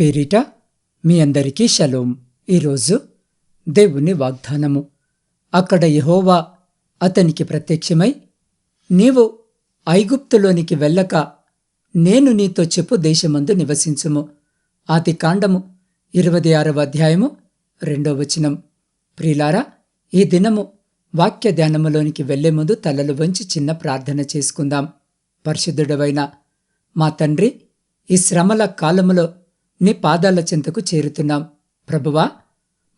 పేరిట మీ అందరికీ షలోం. ఈరోజు దేవుని వాగ్దానము. అక్కడ యెహోవా అతనికి ప్రత్యక్షమై, నీవు ఐగుప్తులోనికి వెళ్ళక నేను నీతో చెప్పు దేశమందు నివసించుము. ఆదికాండము 26వ అధ్యాయము 2వ వచనం. ప్రియులారా, ఈ దినము వాక్య ధ్యానములోనికి వెళ్లే ముందు తలలు వంచి చిన్న ప్రార్థన చేసుకుందాం. పరిశుద్ధుడవైన మా తండ్రి, ఈ శ్రమల కాలములో నీ పాదాల చెంతకు చేరుతున్నాం. ప్రభువా,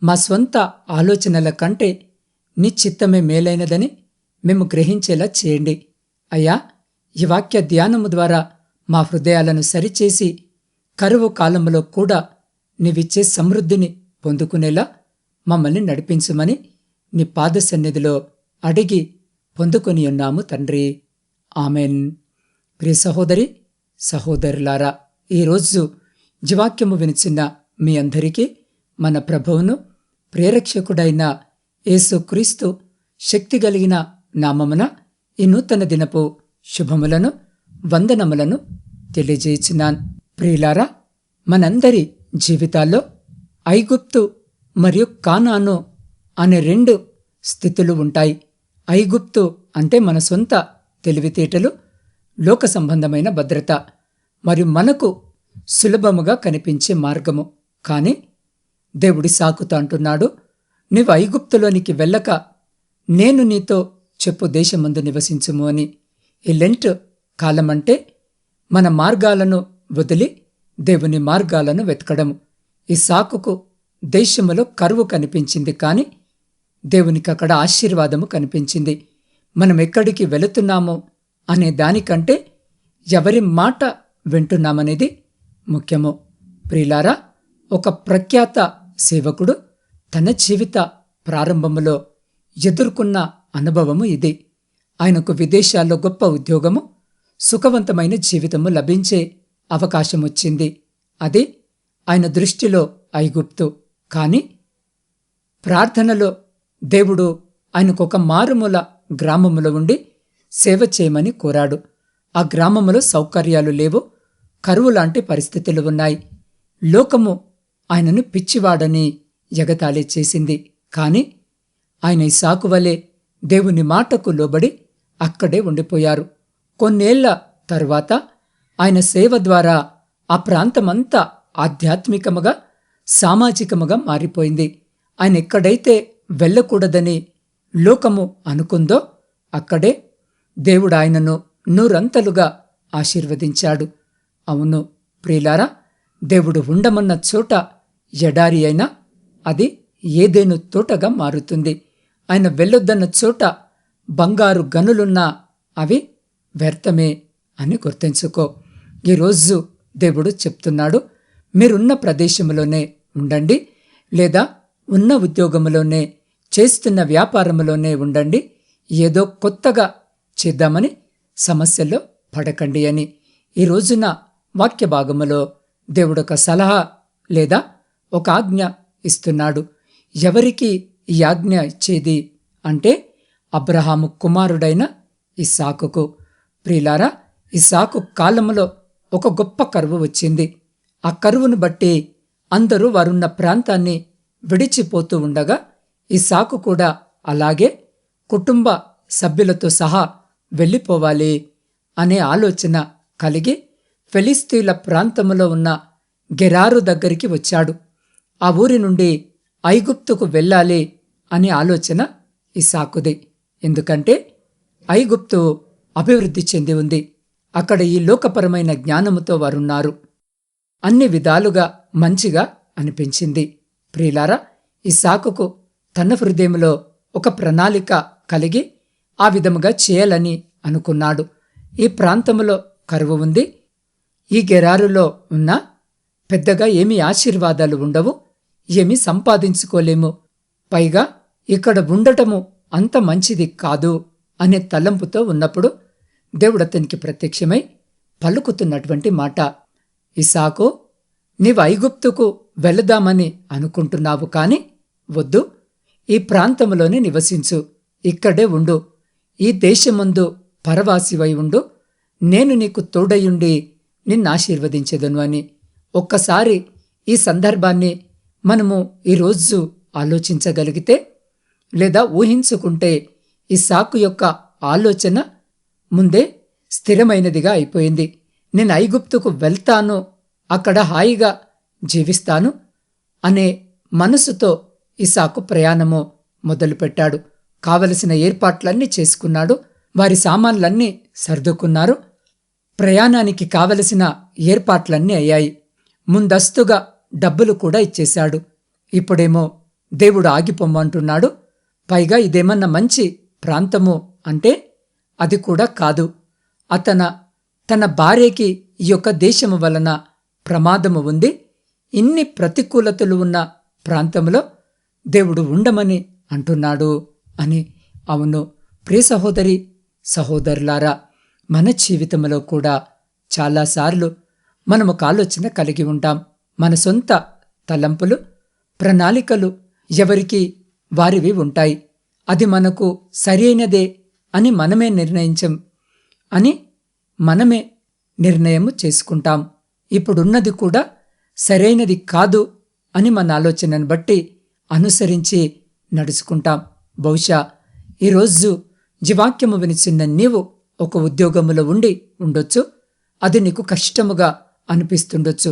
మా స్వంత ఆలోచనల కంటే నీ చిత్తమే మేలైనదని మేము గ్రహించేలా చేయండి. అయ్యా, ఈ వాక్య ధ్యానము ద్వారా మా హృదయాలను సరిచేసి కరువు కాలములో కూడా నీవిచ్చే సమృద్ధిని పొందుకునేలా మమ్మల్ని నడిపించుమని నీ పాద సన్నిధిలో అడిగి పొందుకొని ఉన్నాము తండ్రి. ఆమెన్. ప్రియ సహోదరి సహోదరులారా, ఈరోజు జీవాక్యము వినిచిన మీ అందరికీ మన ప్రభువును ప్రేరక్షకుడైన యేసుక్రీస్తు శక్తి కలిగిన నామమున ఈ నూతన దినపు శుభములను వందనములను తెలియజేయుచున్నాను. ప్రియులారా, మనందరి జీవితాల్లో ఐగుప్తు మరియు కానాను అనే రెండు స్థితులు ఉంటాయి. ఐగుప్తు అంటే మన సొంత తెలివితేటలు, లోక సంబంధమైన భద్రత మరియు మనకు సులభముగా కనిపించే మార్గము. కాని దేవుడి సాకుతో అంటున్నాడు, నీవు ఐగుప్తులోనికి వెళ్ళక నేను నీతో చెప్పు దేశమందు నివసించుము అని. ఈ లెంట్ కాలమంటే మన మార్గాలను వదిలి దేవుని మార్గాలను వెతకడము. ఈ సాకుకు దేశములో కరువు కనిపించింది, కాని దేవునికి అక్కడ ఆశీర్వాదము కనిపించింది. మనం ఎక్కడికి వెళుతున్నామో అనే దానికంటే ఎవరి మాట వింటున్నామనేది ముఖ్యము. ప్రియులారా, ఒక ప్రఖ్యాత సేవకుడు తన జీవిత ప్రారంభములో ఎదుర్కొన్న అనుభవము ఇది. ఆయనకు విదేశాల్లో గొప్ప ఉద్యోగము, సుఖవంతమైన జీవితము లభించే అవకాశం వచ్చింది. అది ఆయన దృష్టిలో ఐగుప్తు. కాని ప్రార్థనలో దేవుడు ఆయనకు ఒక మారుమూల గ్రామములో ఉండి సేవ చేయమని కోరాడు. ఆ గ్రామములో సౌకర్యాలు లేవు, కరువు లాంటి పరిస్థితులు ఉన్నాయి. లోకము ఆయనను పిచ్చివాడని ఎగతాళి చేసింది. కాని ఆయన ఇస్సాకు వలె దేవుని మాటకు లోబడి అక్కడే ఉండిపోయారు. కొన్నేళ్ల తరువాత ఆయన సేవ ద్వారా ఆ ప్రాంతమంతా ఆధ్యాత్మికముగా, సామాజికముగా మారిపోయింది. ఆయన ఎక్కడైతే వెళ్ళకూడదని లోకము అనుకుందో అక్కడే దేవుడు ఆయనను నూరంతలుగా ఆశీర్వదించాడు. అవును ప్రియులారా, దేవుడు ఉండమన్న చోట ఎడారి అయినా అది ఏదేను తోటగా మారుతుంది. ఆయన వెళ్ళొద్దన్న చోట బంగారు గనులున్నా అవి వ్యర్థమే అని గుర్తుంచుకో. ఈరోజు దేవుడు చెప్తున్నాడు, మీరున్న ప్రదేశంలోనే ఉండండి, లేదా ఉన్న ఉద్యోగంలోనే, చేస్తున్న వ్యాపారంలోనే ఉండండి. ఏదో కొత్తగా చేద్దామని సమస్యల్లో పడకండి అని. ఈ రోజున వాక్య భాగములో దేవుడొక సలహా లేదా ఒక ఆజ్ఞ ఇస్తున్నాడు. ఎవరికి ఈ ఆజ్ఞ ఇచ్చేది అంటే అబ్రహాము కుమారుడైన ఇస్సాకుకు. ప్రియులారా, ఇస్సాకు కాలములో ఒక గొప్ప కరువు వచ్చింది. ఆ కరువును బట్టి అందరూ వారున్న ప్రాంతాన్ని విడిచిపోతూ ఉండగా ఇస్సాకు కూడా అలాగే కుటుంబ సభ్యులతో సహా వెళ్ళిపోవాలి అనే ఆలోచన కలిగి ఫిలిస్తీన్ల ప్రాంతములో ఉన్న గెరారు దగ్గరికి వచ్చాడు. ఆ ఊరి నుండి ఐగుప్తుకు వెళ్ళాలి అనే ఆలోచన ఇస్సాకుది. ఎందుకంటే ఐగుప్తు అభివృద్ధి చెంది ఉంది. అక్కడ ఈ లోకపరమైన జ్ఞానముతో వారున్నారు. అన్ని విధాలుగా మంచిగా అనిపించింది. ప్రియులారా, ఇస్సాకుకు తన హృదయంలో ఒక ప్రణాళిక కలిగి ఆ విధముగా చేయాలని అనుకున్నాడు. ఈ ప్రాంతంలో కరువు ఉంది, ఈ గెరారులో ఉన్న పెద్దగా ఏమీ ఆశీర్వాదాలు ఉండవు, ఏమీ సంపాదించుకోలేము, పైగా ఇక్కడ ఉండటము అంత మంచిది కాదు అనే తలంపుతో ఉన్నప్పుడు దేవుడు అతనికి ప్రత్యక్షమై పలుకుతున్నటువంటి మాట, ఇస్సాకు, నీవు ఐగుప్తుకు వెళదామని అనుకుంటున్నావు, కాని వద్దు, ఈ ప్రాంతంలోనే నివసించు, ఇక్కడే ఉండు, ఈ దేశమందు పరవాసివై ఉండు, నేను నీకు తోడయుండి నిన్నాశీర్వదించెదను అని. ఒక్కసారి ఈ సందర్భాన్ని మనము ఈరోజు ఆలోచించగలిగితే లేదా ఊహించుకుంటే ఇస్సాకు యొక్క ఆలోచన ముందే స్థిరమైనదిగా అయిపోయింది. నేను ఐగుప్తుకు వెళ్తాను, అక్కడ హాయిగా జీవిస్తాను అనే మనసుతో ఇస్సాకు ప్రయాణము మొదలుపెట్టాడు. కావలసిన ఏర్పాట్లన్నీ చేసుకున్నాడు. వారి సామాన్లన్నీ సర్దుకున్నారు. ప్రయాణానికి కావలసిన ఏర్పాట్లన్నీ అయ్యాయి. ముందస్తుగా డబ్బులు కూడా ఇచ్చేశాడు. ఇప్పుడేమో దేవుడు ఆగిపోమ్మంటున్నాడు. పైగా ఇదేమన్నా మంచి ప్రాంతము అంటే అది కూడా కాదు. తన భార్యకి ఈ యొక్క దేశము వలన ప్రమాదము ఉంది. ఇన్ని ప్రతికూలతలు ఉన్న ప్రాంతంలో దేవుడు ఉండమని అంటున్నాడు అని. అవును ప్రియ సహోదరి సహోదరులారా, మన జీవితంలో కూడా చాలాసార్లు మనం ఒక ఆలోచన కలిగి ఉంటాం. మన సొంత తలంపులు, ప్రణాళికలు ఎవరికి వారివి ఉంటాయి. అది మనకు సరైనదే అని మనమే నిర్ణయము చేసుకుంటాం. ఇప్పుడున్నది కూడా సరైనది కాదు అని మన ఆలోచనను బట్టి అనుసరించి నడుచుకుంటాం. బహుశా ఈరోజు జీవాక్యము వినిచిన్న నీవు ఒక ఉద్యోగములో ఉండొచ్చు. అది నీకు కష్టముగా అనిపిస్తుండొచ్చు.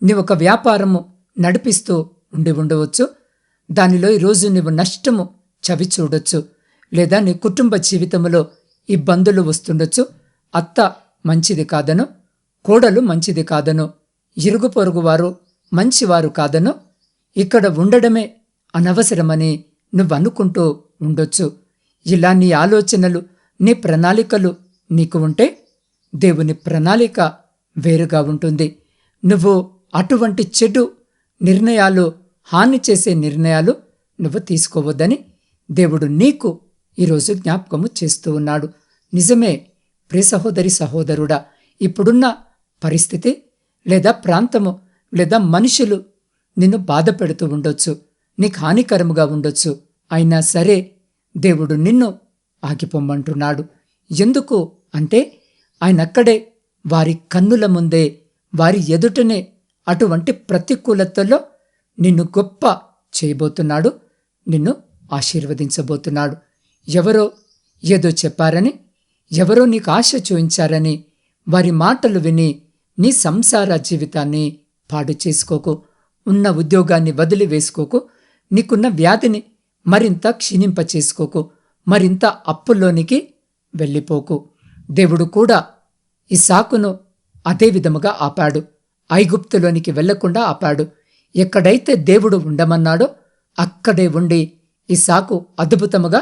నీవొక వ్యాపారము నడిపిస్తూ ఉండవచ్చు. దానిలో ఈరోజు నీవు నష్టము చవి చూడొచ్చు. లేదా నీ కుటుంబ జీవితంలో ఇబ్బందులు వస్తుండొచ్చు. అత్త మంచిది కాదనో, కోడలు మంచిది కాదనో, ఇరుగు పొరుగువారు మంచివారు కాదనో, ఇక్కడ ఉండడమే అనవసరమని నువ్వనుకుంటూ ఉండొచ్చు. ఇలా నీ ఆలోచనలు, నీ ప్రణాళికలు నీకు ఉంటే దేవుని ప్రణాళిక వేరుగా ఉంటుంది. నువ్వు అటువంటి చెడు నిర్ణయాలు, హాని చేసే నిర్ణయాలు నువ్వు తీసుకోవద్దని దేవుడు నీకు ఈరోజు జ్ఞాపకము చేస్తూ ఉన్నాడు. నిజమే ప్రియ సహోదరి సహోదరుడా, ఇప్పుడున్న పరిస్థితి లేదా ప్రాంతము లేదా మనుషులు నిన్ను బాధ పెడుతూ ఉండొచ్చు, నీకు హానికరముగా ఉండొచ్చు. అయినా సరే దేవుడు నిన్ను ఆగిపోమ్మంటున్నాడు. ఎందుకు అంటే ఆయన అక్కడే వారి కన్నుల ముందే, వారి ఎదుటనే అటువంటి ప్రతికూలతలో నిన్ను గొప్ప చేయబోతున్నాడు, నిన్ను ఆశీర్వదించబోతున్నాడు. ఎవరో ఏదో చెప్పారని, ఎవరో నీకు ఆశ చూయించారని వారి మాటలు విని నీ సంసార జీవితాన్ని పాడు చేసుకోకు. ఉన్న ఉద్యోగాన్ని వదిలివేసుకోకు. నీకున్న వ్యాధిని మరింత క్షీణింపచేసుకోకు. మరింత అప్పుల్లోనికి వెళ్ళిపోకు. దేవుడు కూడా ఇస్సాకును అదే విధముగా ఆపాడు. ఐగుప్తులోనికి వెళ్లకుండా ఆపాడు. ఎక్కడైతే దేవుడు ఉండమన్నాడో అక్కడే ఉండి ఇస్సాకు అద్భుతముగా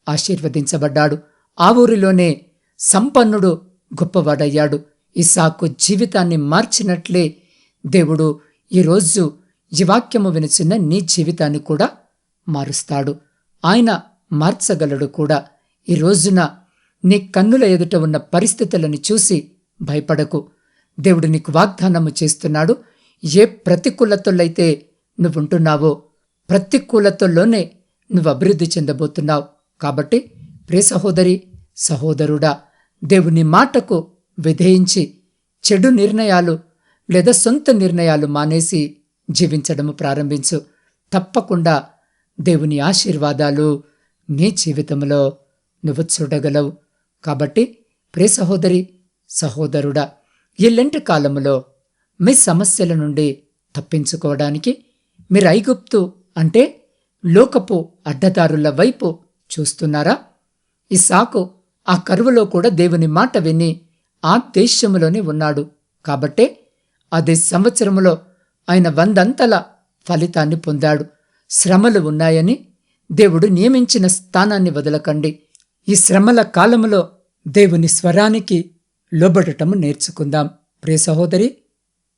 ఆశీర్వదించబడ్డాడు. ఆ ఊరిలోనే సంపన్నుడు గొప్పవాడయ్యాడు. ఇస్సాకు జీవితాన్ని మార్చినట్లే దేవుడు ఈరోజు ఈ వాక్యము వినిచిన నీ జీవితాన్ని కూడా మారుస్తాడు. ఆయన మార్చగలడు కూడా. ఈ రోజున నీ కన్నుల ఎదుట ఉన్న పరిస్థితులను చూసి భయపడకు. దేవుడు నీకు వాగ్దానము చేస్తున్నాడు. ఏ ప్రతికూలతలైతే నువ్వుంటున్నావో ప్రతికూలతల్లోనే నువ్వు అభివృద్ధి చెందబోతున్నావు. కాబట్టి ప్రియ సహోదరి సహోదరుడా, దేవుని మాటకు విధేయించి చెడు నిర్ణయాలు లేదా సొంత నిర్ణయాలు మానేసి జీవించడము ప్రారంభించు. తప్పకుండా దేవుని ఆశీర్వాదాలు నీ జీవితంలో నువ్వు చూడగలవు. కాబట్టి ప్రియ సహోదరి సహోదరుడా, ఈ లెంట్ కాలములో మీ సమస్యల నుండి తప్పించుకోవడానికి మీరు ఐగుప్తు అంటే లోకపు అడ్డదారుల వైపు చూస్తున్నారా? ఇస్సాకు ఆ కరువులో కూడా దేవుని మాట విని ఆ దేశములోనే ఉన్నాడు. కాబట్టే అదే సంవత్సరములో ఆయన 100 ఫలితాన్ని పొందాడు. శ్రమలు ఉన్నాయని దేవుడు నియమించిన స్థానాన్ని వదలకండి. ఈ శ్రమల కాలములో దేవుని స్వరానికి లోబడటము నేర్చుకుందాం. ప్రియ సహోదరి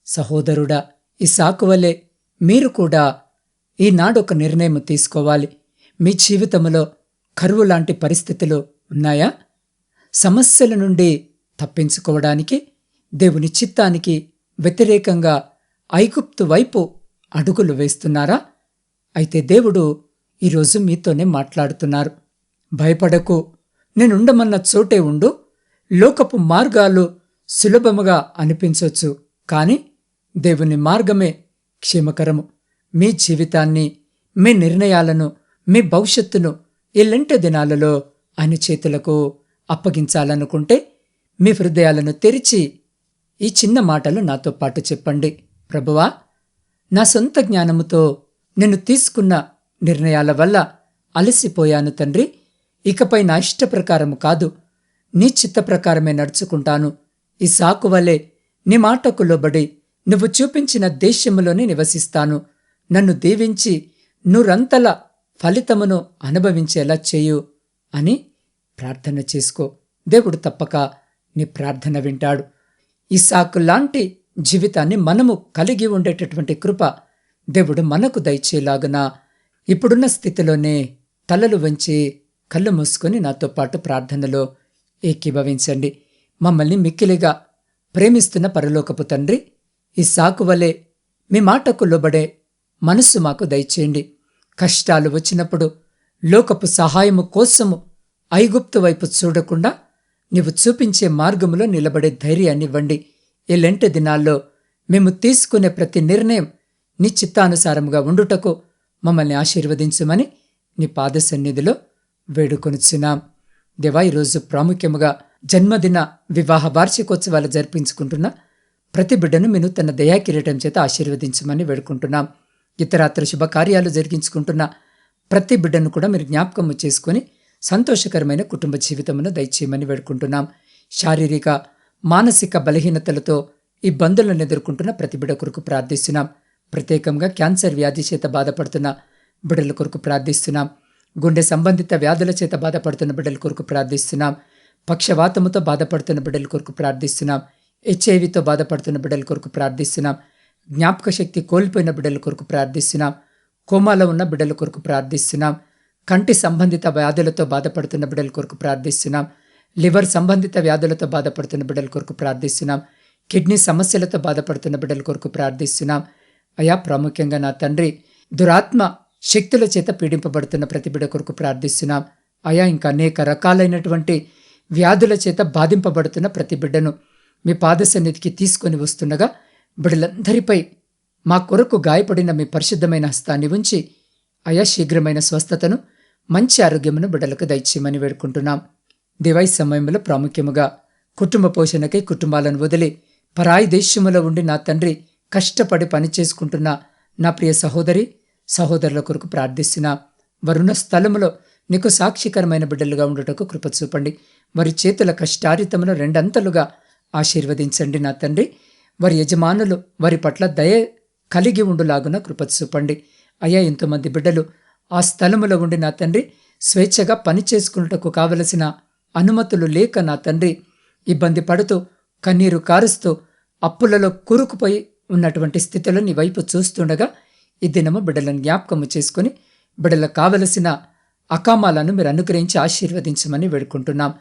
సహోదరుడా, ఇస్సాకు వలె మీరు కూడా ఈనాడు ఒక నిర్ణయం తీసుకోవాలి. మీ జీవితంలో కరువు లాంటి పరిస్థితులు ఉన్నాయా? సమస్యల నుండి తప్పించుకోవడానికి దేవుని చిత్తానికి వ్యతిరేకంగా ఐగుప్తు వైపు అడుగులు వేస్తున్నారా? అయితే దేవుడు ఈరోజు మీతోనే మాట్లాడుతున్నారు. భయపడకు, నేనుండమన్న చోటే ఉండు. లోకపు మార్గాలు సులభముగా అనిపించొచ్చు, కాని దేవుని మార్గమే క్షేమకరము. మీ జీవితాన్ని, మీ నిర్ణయాలను, మీ భవిష్యత్తును ఇల్లంటి దినాలలో ఆయన చేతులకు అప్పగించాలనుకుంటే మీ హృదయాలను తెరిచి ఈ చిన్న మాటలు నాతో పాటు చెప్పండి. ప్రభువా, నా సొంత జ్ఞానముతో నేను తీసుకున్న నిర్ణయాల వల్ల అలసిపోయాను తండ్రి. ఇకపై నా ఇష్ట ప్రకారము కాదు, నీ చిత్త ప్రకారమే నడుచుకుంటాను. ఈ సాకు వలె నీ మాటకు లోబడి నువ్వు చూపించిన దేశములోనే నివసిస్తాను. నన్ను దీవించి నూరంతల ఫలితమును అనుభవించేలా చేయు అని ప్రార్థన చేసుకో. దేవుడు తప్పక నీ ప్రార్థన వింటాడు. ఇస్సాకు లాంటి జీవితాన్ని మనము కలిగి ఉండేటటువంటి కృప దేవుడు మనకు దయచేలాగున ఇప్పుడున్న స్థితిలోనే తలలు వంచి కళ్ళు మూసుకొని నాతో పాటు ప్రార్థనలో ఏకీభవించండి. మమ్మల్ని మిక్కిలిగా ప్రేమిస్తున్న పరలోకపు తండ్రి, ఇస్సాకు వలె మీ మాటకు లోబడే మనస్సు మాకు దయచేయండి. కష్టాలు వచ్చినప్పుడు లోకపు సహాయము కోసము ఐగుప్తు వైపు చూడకుండా నీవు చూపించే మార్గములో నిలబడే ధైర్యాన్నివ్వండి. ఈ లెంట దినాల్లో మేము తీసుకునే ప్రతి నిర్ణయం నీ చిత్తానుసారముగా ఉండుటకు మమ్మల్ని ఆశీర్వదించమని నీ పాద సన్నిధిలో వేడుకొనుచున్నాం. దేవా, ఈరోజు ప్రాముఖ్యముగా జన్మదిన, వివాహ వార్షికోత్సవాలు జరిపించుకుంటున్న ప్రతి బిడ్డను మీరు తన దయాకిరీటం చేత ఆశీర్వదించమని వేడుకుంటున్నాం. ఇతరాత్ర శుభకార్యాలు జరిగించుకుంటున్న ప్రతి బిడ్డను కూడా మీరు జ్ఞాపకము చేసుకుని సంతోషకరమైన కుటుంబ జీవితమును దయచేయమని వేడుకుంటున్నాం. శారీరక, మానసిక బలహీనతలతో ఇబ్బందులను ఎదుర్కొంటున్న ప్రతి బిడ్డ కొరకు ప్రార్థిస్తున్నాం. ప్రత్యేకంగా క్యాన్సర్ వ్యాధి చేత బాధపడుతున్న బిడ్డల కొరకు ప్రార్థిస్తున్నాం. గుండె సంబంధిత వ్యాధుల చేత బాధపడుతున్న బిడ్డల కొరకు ప్రార్థిస్తున్నాం. పక్షవాతముతో బాధపడుతున్న బిడ్డల కొరకు ప్రార్థిస్తున్నాం. హెచ్ఐవితో బాధపడుతున్న బిడ్డల కొరకు ప్రార్థిస్తున్నాం. జ్ఞాపక శక్తి కోల్పోయిన బిడ్డల కొరకు ప్రార్థిస్తున్నాం. కోమాలో ఉన్న బిడ్డల కొరకు ప్రార్థిస్తున్నాం. కంటి సంబంధిత వ్యాధులతో బాధపడుతున్న బిడ్డల కొరకు ప్రార్థిస్తున్నాం. లివర్ సంబంధిత వ్యాధులతో బాధపడుతున్న బిడ్డల కొరకు ప్రార్థిస్తున్నాం. కిడ్నీ సమస్యలతో బాధపడుతున్న బిడ్డల కొరకు ప్రార్థిస్తున్నాం. అయా, ప్రాముఖ్యంగా నా తండ్రి, దురాత్మ శక్తుల చేత పీడింపబడుతున్న ప్రతి బిడ్డ కొరకు ప్రార్థిస్తున్నాం. అయా, ఇంకా అనేక రకాలైనటువంటి వ్యాధుల చేత బాధింపబడుతున్న ప్రతి బిడ్డను మీ పాద సన్నిధికి తీసుకొని వస్తుండగా బిడ్డలందరిపై మా కొరకు గాయపడిన మీ పరిశుద్ధమైన హస్తాన్ని ఉంచి అయా, శీఘ్రమైన స్వస్థతను, మంచి ఆరోగ్యమును బిడ్డలకు దయచేయమని వేడుకుంటున్నాం. దివాయి సమయంలో ప్రాముఖ్యముగా కుటుంబ పోషణకై కుటుంబాలను వదిలి పరాయి దేశములో ఉండి నా తండ్రి కష్టపడి పనిచేసుకుంటున్న నా ప్రియ సహోదరి, సహోదరుల కొరకు ప్రార్థిస్తున్నా. వారున్న స్థలములో నీకు సాక్షికరమైన బిడ్డలుగా ఉండటకు కృప చూపండి. వారి చేతుల కష్టారితమును రెండంతలుగా ఆశీర్వదించండి నా తండ్రి. వారి యజమానులు వారి పట్ల దయ కలిగి ఉండులాగున కృప చూపండి. అయ్యా, ఎంతోమంది బిడ్డలు ఆ స్థలములో ఉండి నా తండ్రి స్వేచ్ఛగా పనిచేసుకున్నటకు కావలసిన అనుమతులు లేక నా తండ్రి ఇబ్బంది పడుతూ, కన్నీరు కారుస్తూ, అప్పులలో కూరుకుపోయి ఉన్నటువంటి స్థితిలో నీ వైపు చూస్తుండగా ఈ దినము బిడ్డలను జ్ఞాపకము చేసుకుని బిడ్డలకు కావలసిన అకామాలను మీరు అనుగ్రహించి ఆశీర్వదించమని వేడుకుంటున్నాం.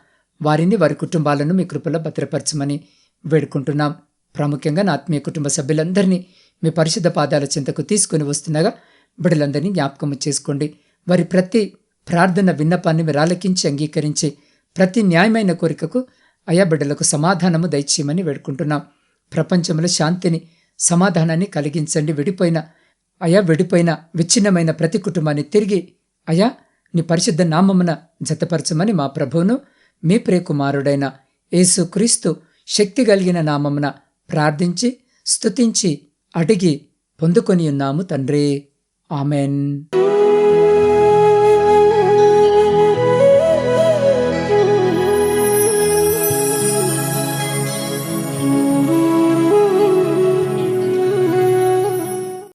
వారిని, వారి కుటుంబాలను మీ కృపలో భద్రపరచమని వేడుకుంటున్నాం. ప్రాముఖ్యంగా నా ఆత్మీయ కుటుంబ సభ్యులందరినీ మీ పరిశుద్ధ పాదాల చెంతకు తీసుకుని వస్తుండగా బిడ్డలందరినీ జ్ఞాపకము చేసుకోండి. వారి ప్రతి ప్రార్థన విన్నపాన్ని మీరు ఆలకించి అంగీకరించి ప్రతి న్యాయమైన కోరికకు అయా బిడ్డలకు సమాధానము దయచేయమని వేడుకుంటున్నాం. ప్రపంచంలో శాంతిని, సమాధానాన్ని కలిగించండి. విడిపోయిన విచ్ఛిన్నమైన ప్రతి కుటుంబాన్ని తిరిగి అయా నీ పరిశుద్ధ నామమున జతపరచమని మా ప్రభువును, మీ ప్రియకుమారుడైన యేసుక్రీస్తు శక్తి కలిగిన నామమున ప్రార్థించి స్తుతించి అడిగి పొందుకొని ఉన్నాము తండ్రి. ఆమెన్.